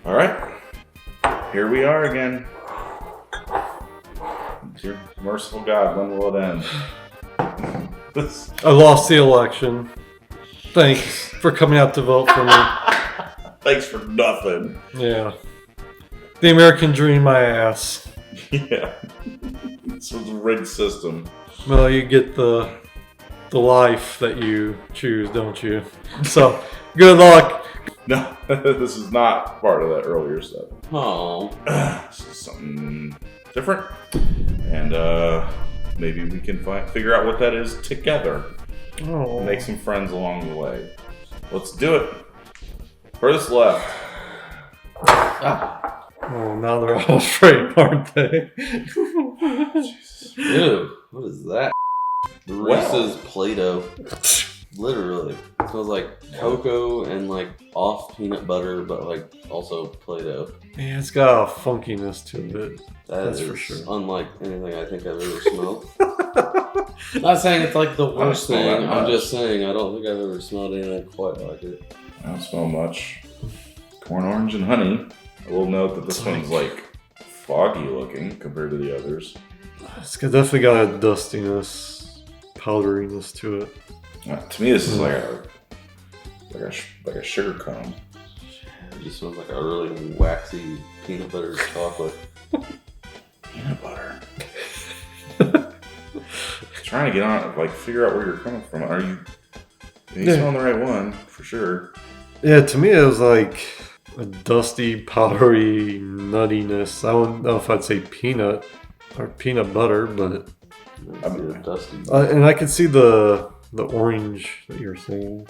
All right, here we are again. Dear merciful God, when will it end? I lost the election. Thanks for coming out to vote for me. Thanks for nothing. Yeah. The American dream, my ass. Yeah. This was a rigged system. Well, you get the life that you choose, don't you? So, good luck. No, this is not part of that earlier stuff. Oh. This is something different. And maybe we can figure out what that is together. Oh. Make some friends along the way. Let's do it. Furthest left. Oh, now they're all straight, aren't they? Ew, what is that? Reese's Play-Doh. Literally. It smells like cocoa and like off peanut butter, but like also Play-Doh. Yeah, it's got a funkiness to it. That's for sure. Unlike anything I think I've ever smelled. Not saying it's like the worst thing. I'm just saying I don't think I've ever smelled anything quite like it. I don't smell much. Corn, orange, and honey. I will note that this one's like foggy looking compared to the others. Definitely got a dustiness, powderiness to it. To me, this is like a sugar cone. It just smells like a really waxy peanut butter chocolate. Peanut butter. Trying to get on, like, figure out where you're coming from. Are you smelling the right one for sure? Yeah, to me it was like a dusty, powdery nuttiness. I don't know if I'd say peanut or peanut butter, but Dusty. And I can see the orange that you're saying.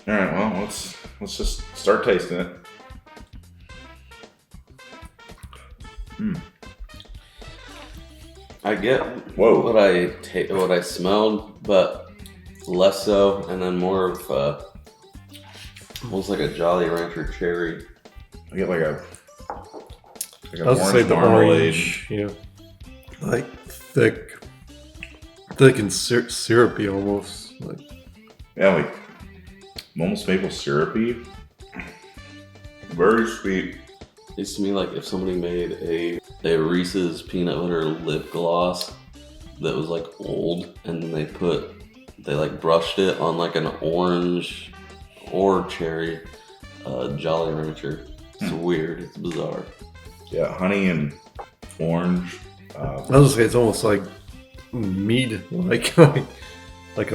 All right, well, let's just start tasting it. I get Whoa. what I smelled, but less so, and then more of almost like a Jolly Rancher cherry. I get like a I was gonna say the orange, yeah, like thick and syrupy almost. Like like almost maple syrupy. Very sweet. It's to me like if somebody made a Reese's peanut butter lip gloss that was like old, and then they like brushed it on like an orange or cherry Jolly Rancher. It's weird. It's bizarre. Yeah, honey and orange. I was gonna say it's almost like mead, like a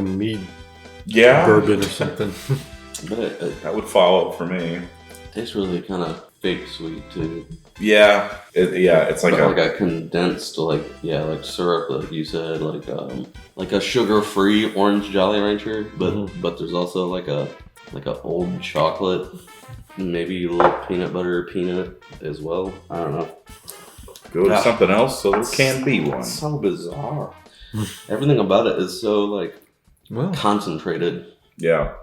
mead bourbon or something. But That would follow for me. it tastes really kind of fake sweet too. Yeah, it's like like a condensed like syrup, like you said, like a sugar-free orange Jolly Rancher, but there's also like a old chocolate, maybe a little peanut butter peanut as well. I don't know. Go to something else so there can be one. It's so bizarre. Everything about it is so like concentrated. Yeah.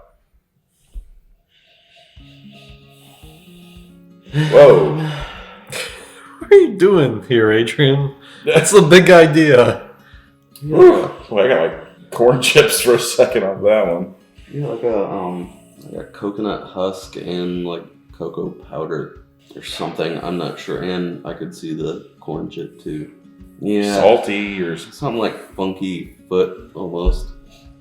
Whoa. What are you doing here, Adrian? That's the big idea. Yeah. Well, I got like corn chips for a second on that one. Yeah, like a coconut husk and like cocoa powder or something. I'm not sure. And I could see the corn chip too. Yeah. Salty or something like funky foot almost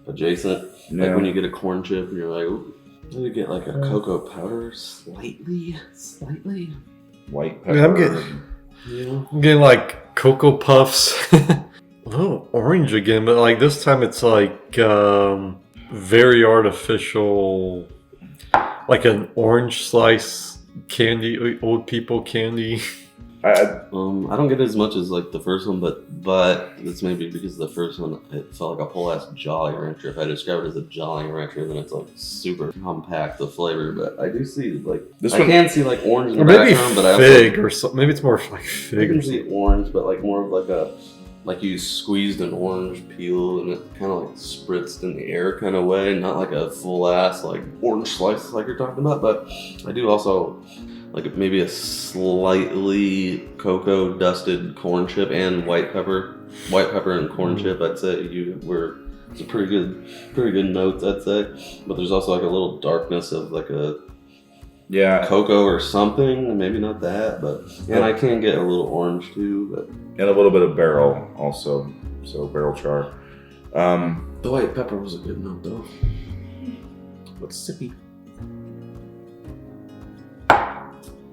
adjacent. Yeah. Like when you get a corn chip and you're like, ooh, you get like a cocoa powder slightly. white pepper. Yeah, Yeah. I'm getting like Cocoa Puffs. A little orange again, but like this time it's like very artificial, like an orange slice candy, old people candy. I don't get as much as like the first one, but it's maybe because the first one it felt like a whole ass Jolly Rancher. If I describe it as a Jolly Rancher, then it's like super compact the flavor. But I do see like I can see like orange in the background, but fig or something. Maybe it's more like fig. I can see orange, but like more of like you squeezed an orange peel and it kind of like spritzed in the air kind of way, not like a full ass like orange slice like you're talking about. But I do also like maybe a slightly cocoa dusted corn chip and white pepper and corn chip. I'd say it's a pretty good notes, I'd say. But there's also like a little darkness of like a Yeah. cocoa or something. Maybe not that, but and I can get a little orange too. But And a little bit of barrel also, so barrel char. the white pepper was a good note though. What's sippy?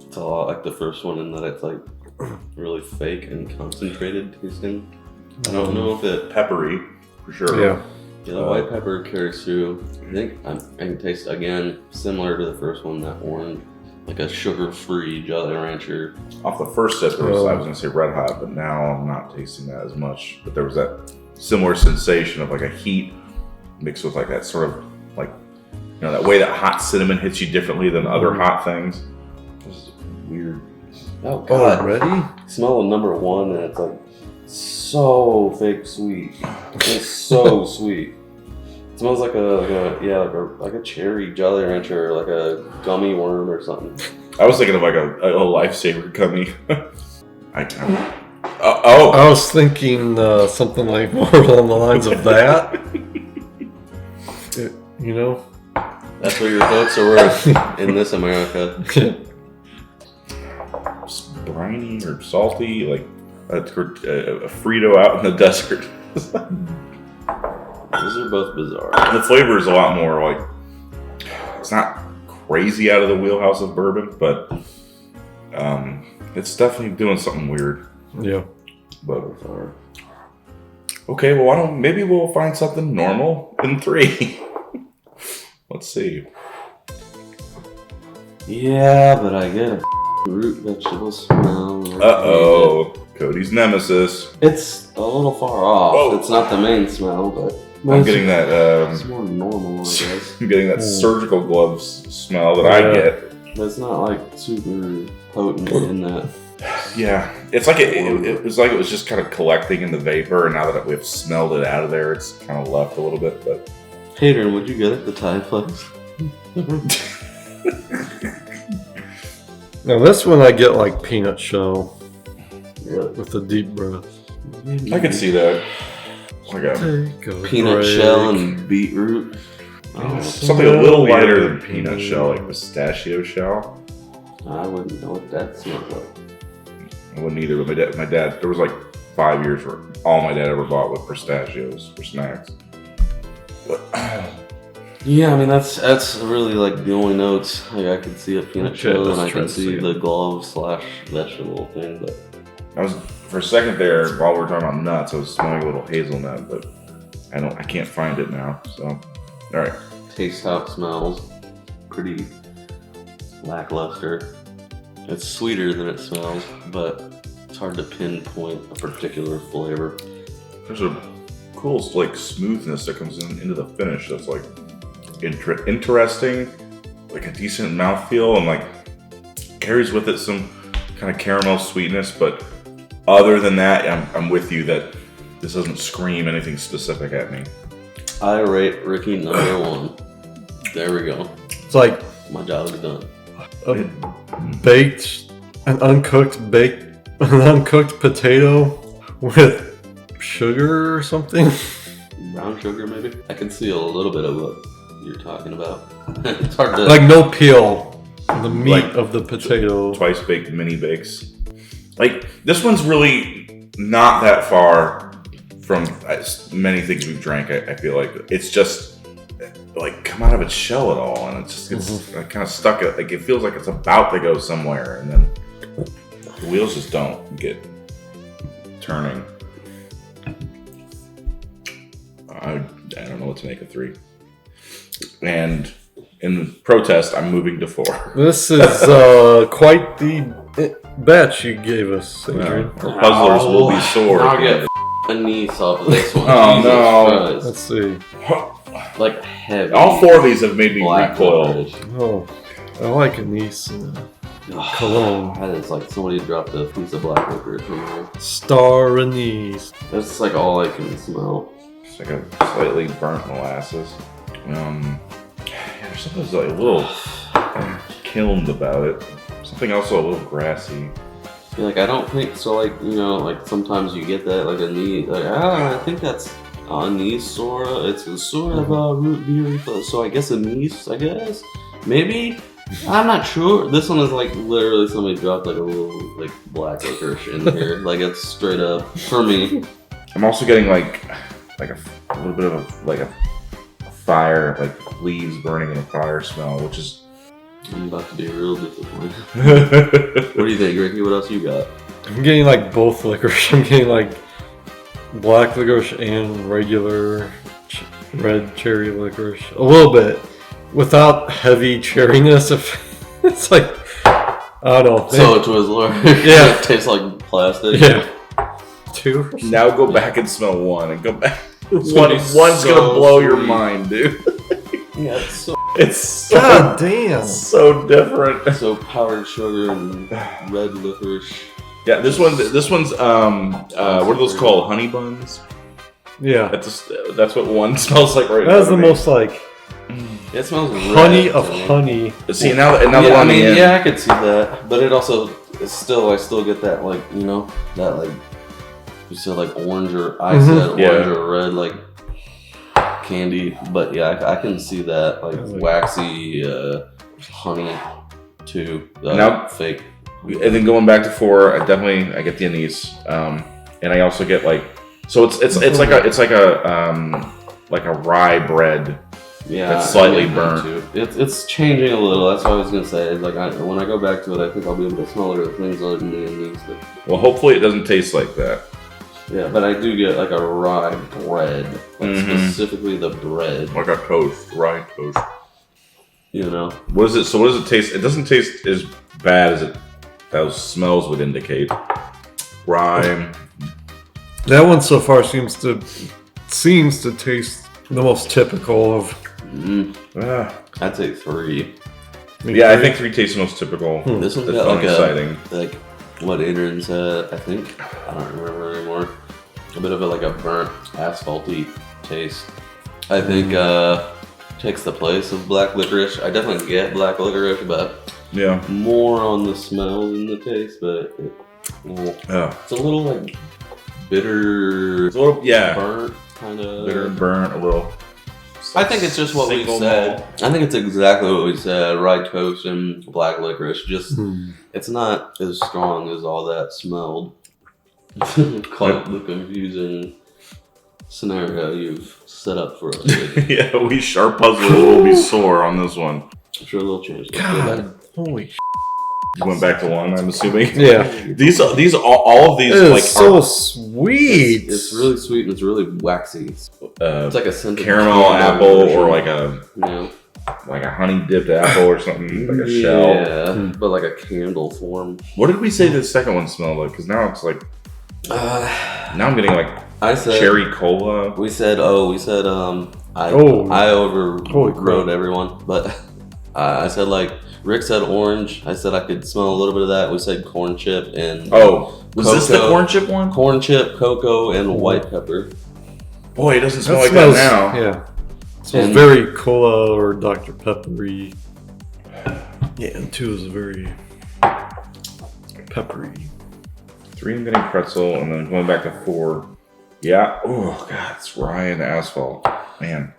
It's a lot like the first one in that it's like really fake and concentrated tasting. I don't know if it. Peppery, for sure. Yeah. Yeah, the white pepper carries through. I think I can taste again similar to the first one. That orange, like a sugar-free Jolly Rancher. Off the first sip, I was gonna say red hot, but now I'm not tasting that as much. But there was that similar sensation of like a heat mixed with like that sort of like, you know, that way that hot cinnamon hits you differently than other hot things. This is weird. Oh God! Already? Smell of number one, and it's like so fake sweet. It's so sweet. It smells like a cherry Jolly Rancher, or like a gummy worm or something. I was thinking of like a lifesaver gummy. I was thinking something like more along the lines of that. You know? That's what your votes are worth in this America. Briny or salty, like a Frito out in the desert. Those are both bizarre. The flavor is a lot more like, it's not crazy out of the wheelhouse of bourbon, but it's definitely doing something weird. Yeah. But okay, well, maybe we'll find something normal in 3. Let's see. Yeah, but I get a root vegetable smell. Uh-oh. Cody's nemesis. It's a little far off. Whoa. It's not the main smell, but I'm getting that. it's more normal, I guess. I'm getting that surgical gloves smell that I get. But it's not like super potent in that. Yeah, it's like it was like it was just kind of collecting in the vapor, and now that we've smelled it out of there, it's kind of left a little bit. But Hayden, would you get it the Thai place? Now this one I get like peanut shell Really? with a deep breath. I can see that. Like a Take a Peanut break. shell and beetroot. Oh, something a little lighter than peanut shell, like pistachio shell. I wouldn't know what that smells like. I wouldn't either, but my dad, there was like 5 years where all my dad ever bought was pistachios for snacks. But, Yeah, I mean that's really like the only notes. Like I can see a peanut Okay, shell and let's I try can to see see the glove/vegetable thing, but I was for a second there while we were talking about nuts. I was smelling a little hazelnut, but I can't find it now. So, all right. taste how it smells. Pretty lackluster. It's sweeter than it smells, but it's hard to pinpoint a particular flavor. There's a cool like smoothness that comes into the finish. That's like interesting, like a decent mouthfeel, and like carries with it some kind of caramel sweetness. But other than that, I'm with you that this doesn't scream anything specific at me. I rate Ricky number 1. There we go. It's like My job is done. an uncooked potato with sugar or something. Brown sugar, maybe? I can see a little bit of what you're talking about. It's hard to... Like no peel. The meat Like of the potato. Twice baked mini bakes. Like this one's really not that far from many things we've drank. I feel like it's just like come out of its shell at all, and it just gets kind of stuck. Like it feels like it's about to go somewhere, and then the wheels just don't get turning. I don't know what to make of 3. And in protest, I'm moving to 4. This is quite the batch you gave us, Adrian. Our puzzlers will be sore. I'll get a niece off of this one. Oh, Jesus no. Christ. Let's see. Like heavy. All 4 of these have made me black recoil. licorice. Oh, I like anise cologne. That is like somebody dropped a piece of black licorice from there. Star anise. That's like all I can smell. It's like a slightly burnt molasses. There's something like a little kilned about it. Something also a little grassy. Yeah, like I don't think so. Like like sometimes you get that like anise. Like I think that's anise sorta. It's a sort of a root beer, so I guess anise. I guess maybe I'm not sure. This one is like literally somebody dropped like a little like black licorice in here. Like it's straight up for me. I'm also getting like a little bit of a fire, like leaves burning in a fire smell, which is. I'm about to be real disappointed. What do you think, Ricky? What else you got? I'm getting like both licorice. I'm getting like black licorice and regular red cherry licorice. A little bit. Without heavy cherryness. If it's like, I don't know. So it was Lord. Yeah. It tastes like plastic. Yeah. 2. Now go back and smell one, and go back. One's so gonna blow your sweet. mind, dude. Yeah, it's so It's so, God damn. so different. so powdered sugar and red licorice. Yeah, this one's what are those called? Honey buns. Yeah. That's what one smells like right now. That is to the me. most like It smells honey red of to me. honey. See now the Yeah, I one mean, in. yeah, I could see that, but it also, I still get that like, you know, that like, you said like orange or I said orange Yeah. or red like candy, but yeah, I can see that like waxy honey too. Now- Fake. And then going back to 4, I get the anise, and I also get like it's like a rye bread. Yeah, It's slightly I get that burnt. too. It's changing a little. That's what I was gonna say. It's like when I go back to it, I think I'll be able to smell other things other than the anise. Well, hopefully it doesn't taste like that. Yeah, but I do get like a rye bread, like Mhm. specifically the bread. Like a toast, rye toast. You know, What is it? So what does it taste? It doesn't taste as bad as those smells would indicate. Rye. That one so far seems to taste the most typical of. Ah. I'd say 3. Yeah, I think 3 tastes the most typical. This one's It's got like exciting. like what Adrian said. I think I don't remember anymore. A bit of like a burnt asphalty taste. I think takes the place of black licorice. I definitely get black licorice, but Yeah. more on the smell than the taste. But Yeah. it's a little like bitter, It's a little burnt kind of. bitter and burnt a little. I think it's just what we Single said. malt. I think it's exactly what we said. Rye toast and black licorice. Just it's not as strong as all that smelled. Quite the confusing scenario you've set up for us. Yeah, our puzzle will be sore on this one. I'm sure they'll change. God, holy. You went back to 1, I'm assuming. Yeah. These all of these It is like so sweet. It's really sweet and it's really waxy. It's like a scented caramel apple or like a yeah. honey dipped apple or something, like a shell. Yeah, but like a candle form. What did we say the second one smelled like? Because now it's like now I'm getting like I said cherry cola. We said I Oh. I Holy overrode crap. everyone, but I said like Rick said orange. I said I could smell a little bit of that. We said corn chip and Oh, was this the Cocoa. corn chip one? corn chip, cocoa, and white pepper. Boy, it doesn't smell like smells, that now. Yeah. It smells And- very cola or Dr. Peppery. Yeah, and 2 is very peppery. 3 I'm getting pretzel, and then going back to 4. Yeah. Oh god, it's rye and asphalt. Man.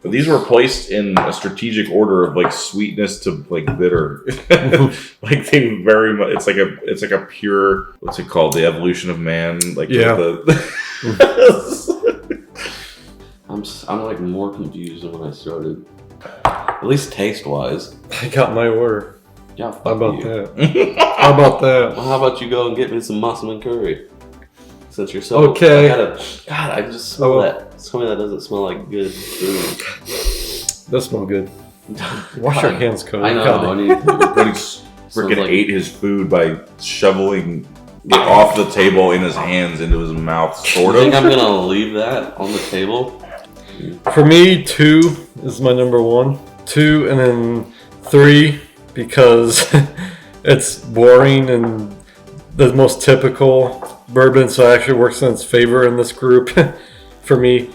But these were placed in a strategic order of like sweetness to like bitter. Like they very much. It's like a pure. What's it called? The evolution of man. Like Yeah. I'm like more confused than when I started. At least taste wise. I got my order. Yeah, fuck How about you. that? How about that? Well, how about you go and get me some mussel and curry? Since you're so Okay. God, I just smell Oh. that. Tell me that doesn't smell like good food. That smells good. Wash your hands, Cody. I know. God, I need to. But he freaking like- ate his food by shoveling it off the table in his hands into his mouth, sort I think of. I'm gonna leave that on the table. For me, 2 is my number 1. 2 and then 3 because it's boring and the most typical bourbon, so it actually works in its favor in this group for me.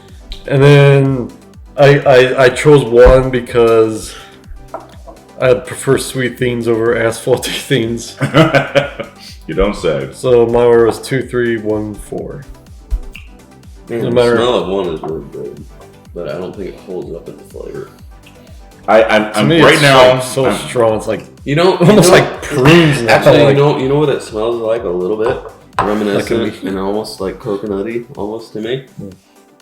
And then I chose 1 because I prefer sweet things over asphalty things. You don't say. So my order was 2, 3, 1, 4. Man, No the matter- smell of one is really good, but I don't think it holds up in the flavor. I'm To me, right it's now. like so strong. It's like almost like prunes. Now. Actually, like, you know what it smells like a little bit, reminiscent and almost like coconutty, almost to me.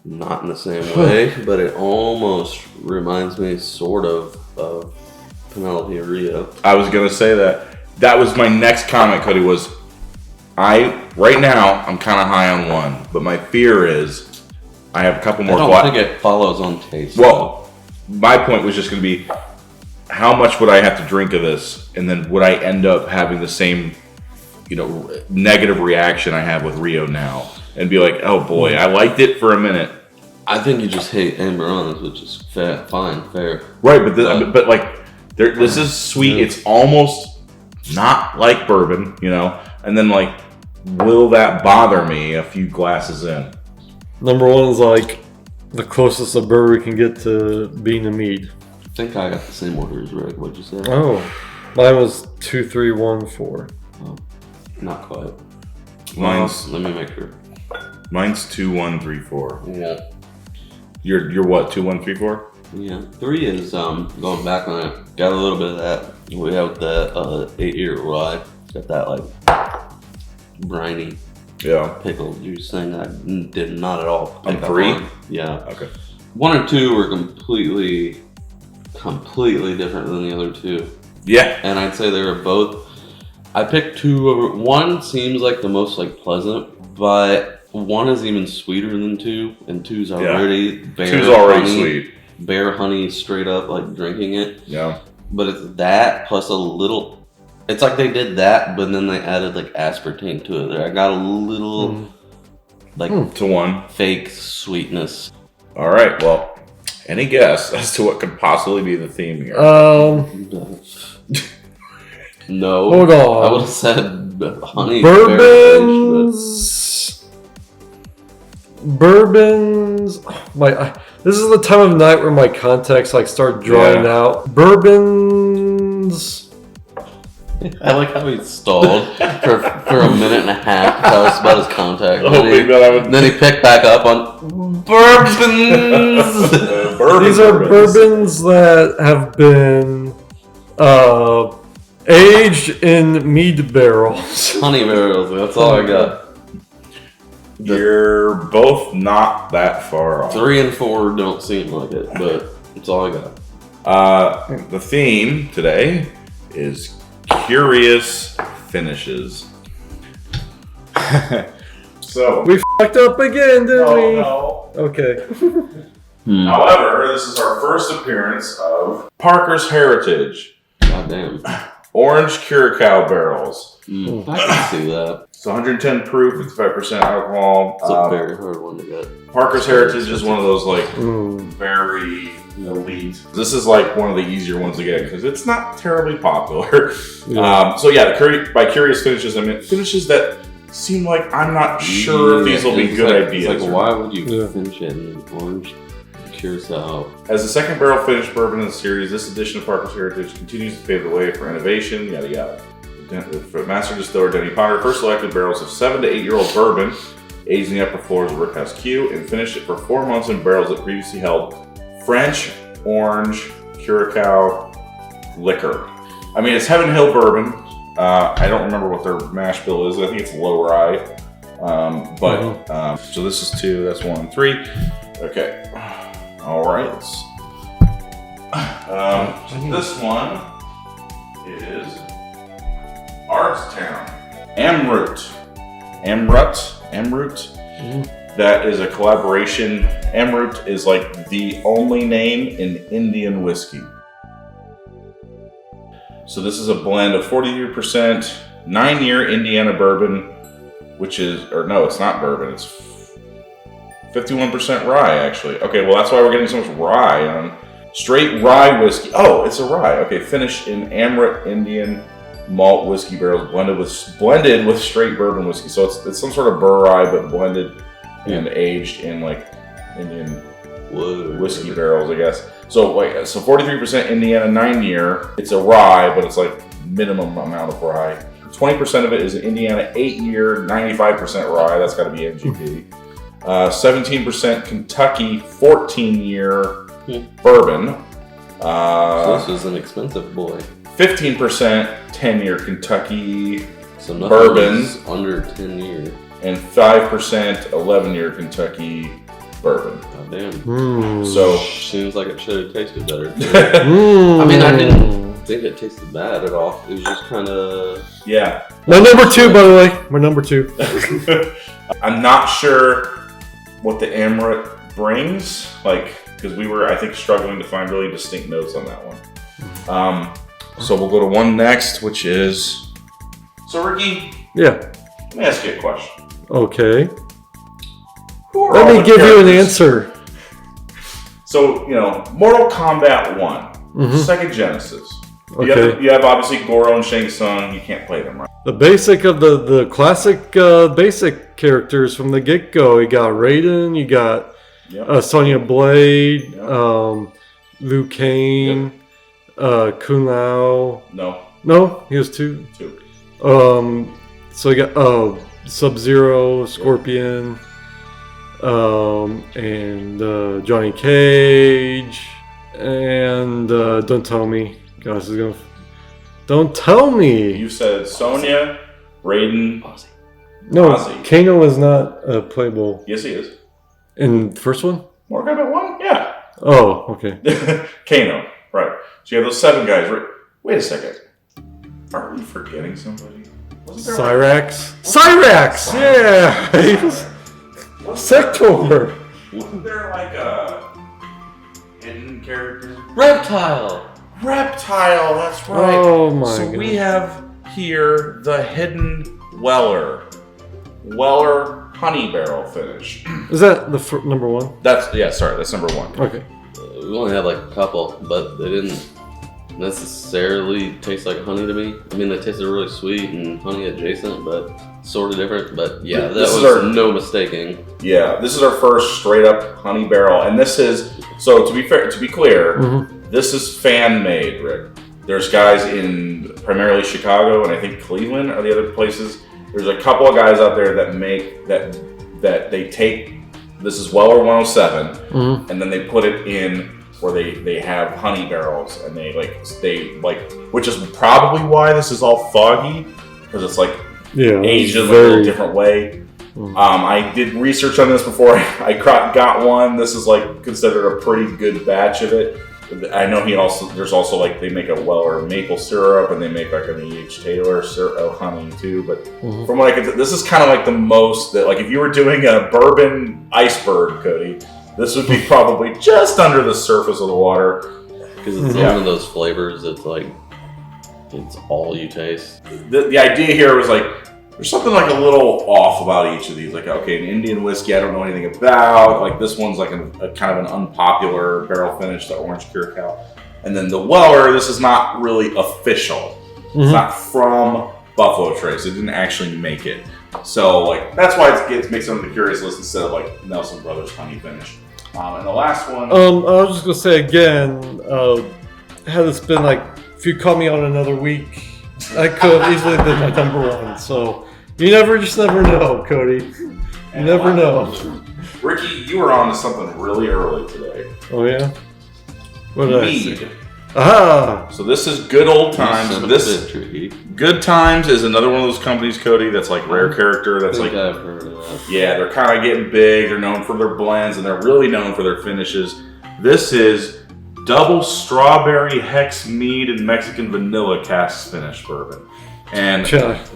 Not in the same way, but it almost reminds me sort of Penelope Rio. I was gonna say that. That was my next comment, Cody. Was right now I'm kind of high on one, but my fear is I have a couple more. I don't think it follows on taste. Well, my point was just gonna be how much would I have to drink of this, and then would I end up having the same, negative reaction I have with Rio now, and be like, oh boy, I liked it for a minute. I think you just hate Amaranth, which is fair. Right, but like, this is sweet. It's almost not like bourbon, and then like, will that bother me a few glasses in? number one is like the closest a bourbon can get to being a mead. I think I got the same order as Rick. What'd you say? Oh, mine was 2, 3, 1, 4. Oh, not quite. Let me make sure. Mine's 2, 1, 3, 4. Yeah. You're what? 2, 1, 3, 4? Yeah. 3 is going back on it. Got a little bit of that. We have the 8-year rye. Got that like briny pickle juice thing that I did not at all pick up 3? on. Yeah. Okay. 1 and 2 were completely different than the other two. Yeah. And I'd say they were both. I picked 2 over. 1 seems like the most like pleasant, but 1 is even sweeter than 2, and 2's already sweet. Bear honey, straight up like drinking it. Yeah. But it's that plus a little. It's like they did that, but then they added like aspartame to it. I got a little to 1 fake sweetness. All right. Well, any guess as to what could possibly be the theme here? No. Hold on. I would have said honey. Bourbons. This is the time of night where my contacts like start drying out. Bourbons. I like how he stalled for a minute and a half. That was about his contact. Then he picked back up on bourbons. These are bourbons that have been aged in mead barrels. Honey barrels. That's all I got. You're both not that far off. 3 and 4 don't seem like it, but that's all I got. The theme today is curious finishes. So We fucked up again, didn't we? no. Okay. However, this is our first appearance of Parker's Heritage God damn. Orange Curacao barrels. I can see that. It's 110 proof, 55% alcohol. It's a very hard one to get. Parker's Heritage is one of those like very elite. This is like one of the easier ones to get because it's not terribly popular. By curious finishes, I mean finishes that seem like I'm not sure if these will be good ideas. It's like, why would you finish it in orange curacao? As the second barrel finished bourbon in the series, this edition of Parker's Heritage continues to pave the way for innovation. Yada yada. Master distiller Denny Potter first selected barrels of 7 to 8-year-old bourbon, aged in the upper floors of Rickhouse Q, and finished it for 4 months in barrels that previously held French Orange Curacao liquor. I mean, it's Heaven Hill bourbon. I don't remember what their mash bill is. I think it's low rye. So this is 2. That's 1, 3. Okay. All right. This one is Bardstown Amrut. That is a collaboration. Amrut is like the only name in Indian whiskey. So this is a blend of 43% 9-year Indiana bourbon, which is, or no, it's not bourbon. It's 51% rye, actually. Okay, well that's why we're getting so much rye on straight rye whiskey. Oh, it's a rye. Okay, finished in Amrut Indian malt whiskey barrels, blended with straight bourbon whiskey. So it's some sort of burr rye, but blended and aged in like Indian whiskey barrels, I guess. So 43% Indiana 9-year. It's a rye, but it's like minimum amount of rye. 20% of it is an Indiana 8-year, 95% rye. That's got to be MGP. 17% Kentucky 14-year bourbon. So this is an expensive boy. 15% 10-year Kentucky So nothing bourbon, is under 10 years. and 5% 11-year Kentucky bourbon. God damn. So Seems like it should have tasted better. Mm. I mean, I didn't think it tasted bad at all. It was just kind of... yeah, My number 2, by the way. My number 2. I'm not sure what the Amrut brings, like, because we were, I think, struggling to find really distinct notes on that one. So we'll go to one next, which is. So Ricky, Yeah. let me ask you a question. Okay. Who are Let all me the give you an characters? answer. So Mortal Kombat 1, Sega Genesis. Okay. You have obviously Goro and Shang Tsung. You can't play them, right? The basic of the classic basic characters from the get-go. You got Raiden, you got Yep. Sonya Blade, Yep. Liu Kang, Kung Lao. No, he was 2. Two. So you got Sub-Zero, Scorpion, and Johnny Cage, and don't tell me. Gosh, this is gonna. Don't tell me. You said Sonya, Raiden. No, Ozzy. Kano is not playable Yes, he is. in the first one. Mortal Kombat 1? Yeah. Oh, okay. Kano, right. So you have those 7 guys. Right? Wait a second. Are we forgetting somebody? Wasn't there Cyrax, yeah. He was Sector. wasn't there like a hidden character? Reptile! Reptile, that's right. Oh my So god. we have here the hidden Weller honey barrel finish. Is that the number 1? That's number 1. Okay. We only had like a couple, but they didn't necessarily taste like honey to me. I mean, they tasted really sweet and honey adjacent, but sort of different. But yeah, that This is was our- no mistaking. Yeah, this is our first straight up honey barrel, and this is so to be clear, this is fan made, Rick. There's guys in primarily Chicago and I think Cleveland are the other places. There's a couple of guys out there that make that they take this is Weller 107 and then they put it in where they have honey barrels and they which is probably why this is all foggy because it's like Yeah. aged in a little different way. I did research on this before I got one. This is like considered a pretty good batch of it. I know there's also like they make a Weller maple syrup and they make like an E.H. Taylor syrup honey too. But from what I could, this is kind of like the most that like if you were doing a bourbon iceberg, Cody, this would be probably just under the surface of the water. Because it's one of those flavors that's like, it's all you taste. The idea here was like, there's something like a little off about each of these. Like, okay, an Indian whiskey I don't know anything about. Like this one's like a kind of an unpopular barrel finish, the Orange Curacao. And then the Weller, this is not really official. It's not from Buffalo Trace. It didn't actually make it. So like that's why it makes it on the curious list instead of like Nelson Brothers Honey Finish. And the last one. I was just gonna say again, had this been like if you caught me on another week, I could have easily been my number 1. So you just never know, Cody. You never know. Ricky, you were on to something really early today. Oh yeah. What did I Mead. say? Ah. So this is good old times. Son of a This bitch, Ricky. Good Times is another one of those companies, Cody, that's like rare character. That's I like, think I've heard of that. yeah, they're kind of getting big. They're known for their blends, and they're really known for their finishes. This is double strawberry hex mead and Mexican vanilla cask finish bourbon. And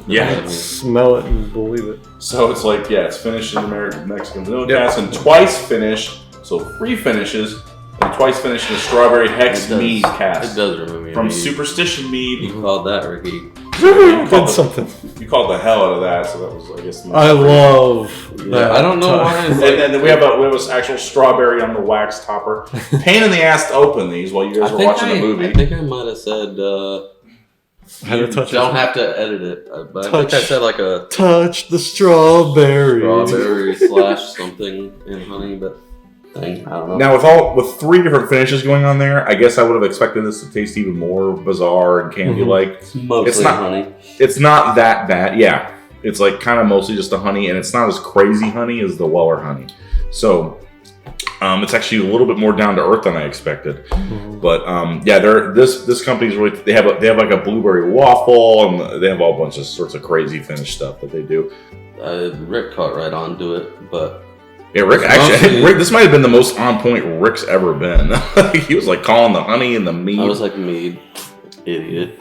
yeah, Smell it and believe it. so it's like, yeah, it's finished in American Mexican vanilla cask and twice finished, so 3 finishes, and twice finished in a strawberry hex mead cask. It does remind me From of Mead. Superstition Mead. You called that, Ricky. Did something. You called the hell out of that, so that was, I guess. I love that. I don't know why. And then we have an actual strawberry on the wax topper. Pain in the ass to open these while you guys were watching the movie. I think I might have said Had you to touch don't it. have to edit it, but I think I said like a Touch the strawberry. strawberry / something in honey, but thing. I don't know. Now with 3 different finishes going on there, I guess I would have expected this to taste even more bizarre and candy-like. It's mostly It's not- honey. It's not that bad. Yeah, it's like kind of mostly just the honey, and it's not as crazy honey as the Weller honey. So It's actually a little bit more down to earth than I expected. Mhm. But this company's really they have like a blueberry waffle, and they have all bunch of sorts of crazy finished stuff that they do. Rick caught right onto it, but Yeah, Rick. Actually, I think Rick. This might have been the most on point Rick's ever been. He was like calling the honey and the mead. I was like, Mead, idiot.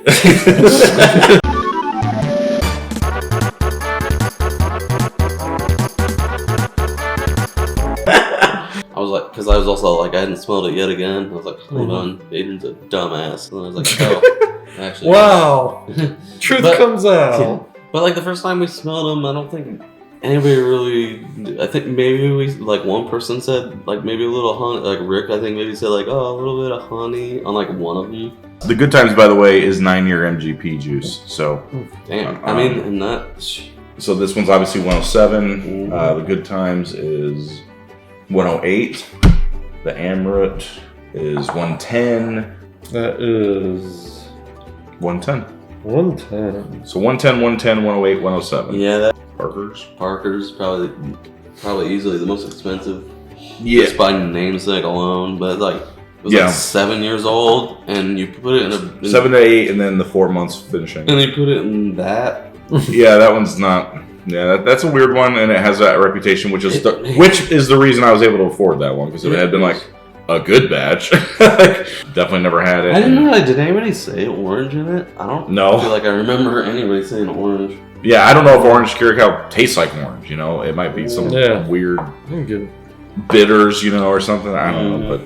I was like, because I was also like, I hadn't smelled it yet again. I was like, hold on, Aiden's a dumbass. And I was like, oh, actually. Wow. Truth comes out. But like the first time we smelled them, I don't think anybody really. I think maybe we like one person said like maybe a little honey. Like Rick, I think maybe said like a little bit of honey on like one of them. The Good Times, by the way, is 9-year MGP juice. So Damn, I mean, and that. So this one's obviously 107. The Good Times is 108. The Amrut is 110. That is 110. 110. So 110, 110, 108, 107. Yeah, that Parker's probably easily the most expensive. Yeah. Just by namesake alone, but like it was like 7 years old, and you put it in 7 to 8, and then the 4 months finishing. and you put it in that. Yeah, that one's not. Yeah, that's a weird one, and it has that reputation, which is the reason I was able to afford that one, because if it had been like a good batch, definitely never had it. I didn't know. Did anybody say orange in it? I don't No. feel like I remember anybody saying orange. Yeah, I don't know if orange Curacao tastes like orange. You know, it might be some weird Good. bitters, you know, or something. I don't know, but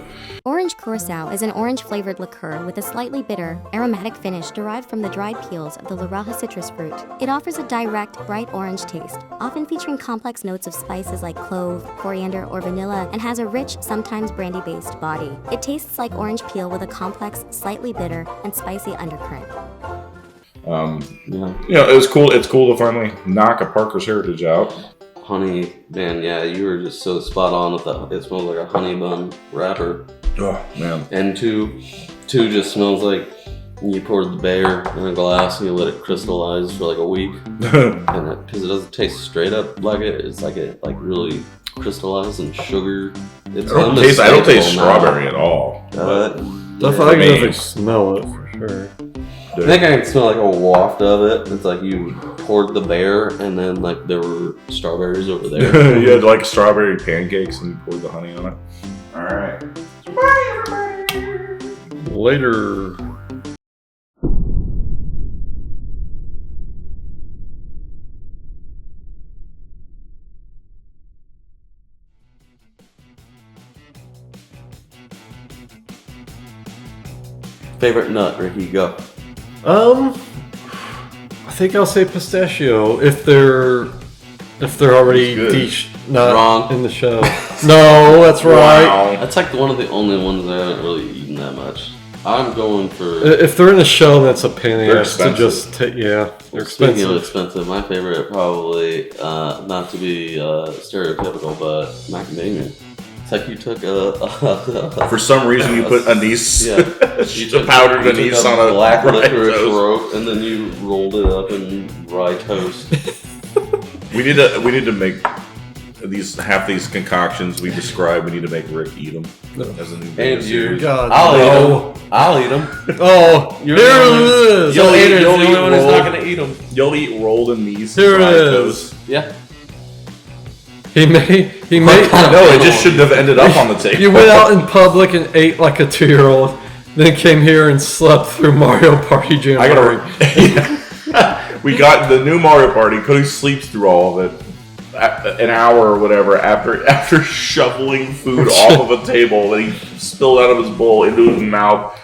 Orange Curacao is an orange-flavored liqueur with a slightly bitter, aromatic finish derived from the dried peels of the Laraja citrus fruit. It offers a direct, bright orange taste, often featuring complex notes of spices like clove, coriander, or vanilla, and has a rich, sometimes brandy-based body. It tastes like orange peel with a complex, slightly bitter, and spicy undercurrent. you know, it was cool. It's cool to finally knock a Parker's Heritage out. Honey, man, yeah, you were just so spot on with that. It smells like a honey bun wrapper. Oh man! And two just smells like you poured the bear in a glass and you let it crystallize for like a week, and because it doesn't taste straight up like it. It's like it like really crystallized and sugar. It's I don't taste strawberry at all. Definitely, I can definitely smell it for sure. I think I can smell like a waft of it. It's like you poured the bear and then like there were strawberries over there. You had like strawberry pancakes and you poured the honey on it. All right. Bye, everybody. Later. Favorite nut, Ricky, go. I think I'll say pistachio if they're already not Wrong. in the show. No, that's right. Wow. That's like one of the only ones I haven't really eaten that much. I'm going for. If they're in a shell, that's a pain in the They're ass to expensive. just take. Yeah, they're Speaking of expensive. expensive, my favorite probably not to be stereotypical, but macadamia. It's like you took a For some reason, you put anise, yeah, you took powdered you anise took on a black rye licorice toast. rope, and then you rolled it up in rye toast. We need to make half these concoctions we describe. We need to make Rick eat them as a new And you, series. God, I'll no. eat them. I'll eat them. Oh, You're here the it only- is. You'll eat it. you'll The only eat one who's not rolled- gonna eat them. You'll eat rolled anise. Here it rye is. toast. Yeah. He may. No, it just shouldn't have ended up on the table. You went out in public and ate like a 2-year-old, then came here and slept through Mario Party Jam. I gotta. We got the new Mario Party. Cody sleeps through all of it. An hour or whatever after shoveling food off of a table that he spilled out of his bowl into his mouth.